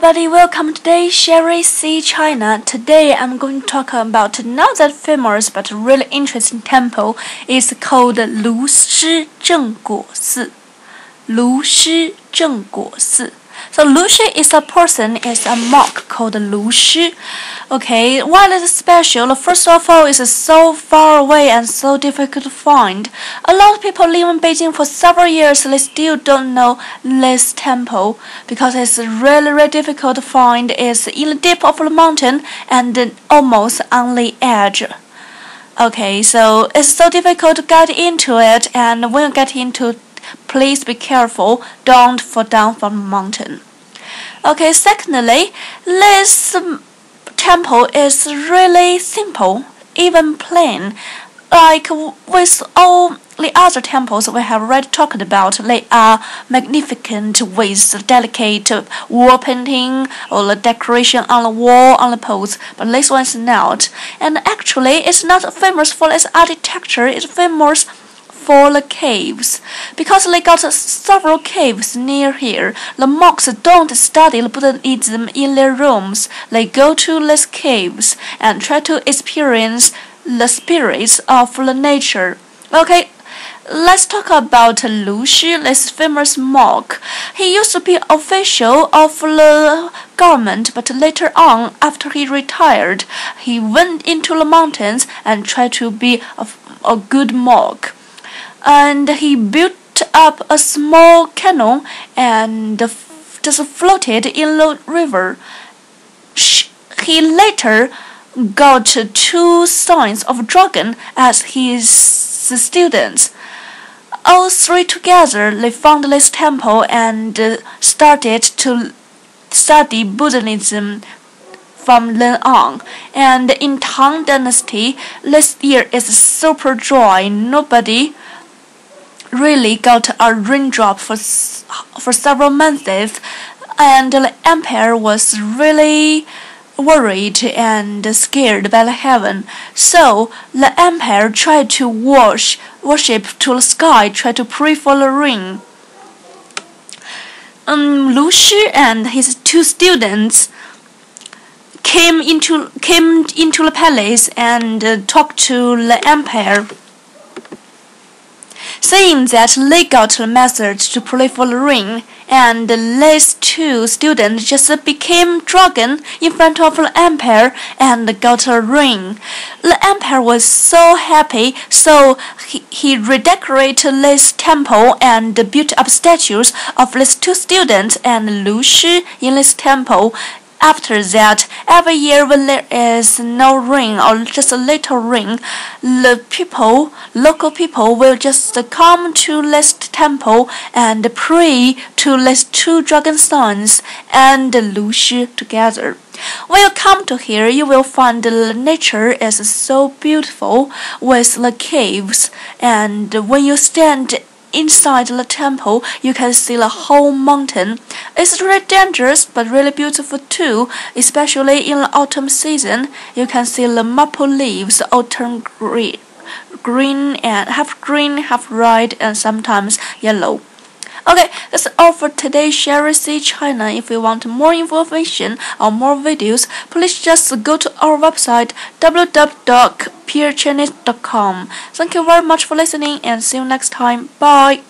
everybody, welcome to today's Sherry See China. Today I'm going to talk about not that famous but really interesting temple. It's called Lushizhengguo寺. Lushizhengguo寺. So Lushi is a person, is a monk called Lushi. Okay, why is it special? First of all, it's so far away and so difficult to find. A lot of people live in Beijing for several years, they still don't know this temple because it's really difficult to find. It's in the deep of the mountain and almost on the edge. Okay, so it's so difficult to get into it, and when you get into, please be careful, don't fall down from the mountain. Okay, secondly, this temple is really simple, even plain. Like with all the other temples we have already talked about, they are magnificent with delicate wall painting or the decoration on the wall, on the poles, but this one is not. And actually, it's not famous for its architecture, it's famous for the caves, because they got several caves near here. The monks don't study the Buddhism in their rooms. They go to these caves and try to experience the spirits of the nature. Okay, let's talk about Lu Shi, this famous monk. He used to be official of the government, but later on, after he retired, he went into the mountains and tried to be a good monk. And he built up a small canoe and just floated in the river. He later got 2 signs of dragon as his students. All 3 together, they found this temple and started to study Buddhism from then on. And in Tang Dynasty, this year is super dry. Nobody really got a raindrop for several months, and the emperor was really worried and scared by the heaven. So the emperor tried to worship to the sky, tried to pray for the rain. Lu Shi and his 2 students came into the palace and talked to the emperor, saying that they got the message to pray for the rain, and these 2 students just became dragon in front of the emperor and got a rain. The emperor was so happy, so he redecorated this temple and built up statues of these 2 students and Lu Shi in this temple. After that, every year when there is no rain or just a little rain, the local people will just come to this temple and pray to these 2 dragon sons and Lu Shi together. When you come to here, you will find the nature is so beautiful with the caves, and when you stand inside the temple, you can see the whole mountain. It's really dangerous but really beautiful too, especially in the autumn season. You can see the maple leaves all turn green and half green, half red, and sometimes yellow. Okay, that's all for today's Sherry See China. If you want more information or more videos, please just go to our website www.peerchinese.com. Thank you very much for listening and see you next time. Bye.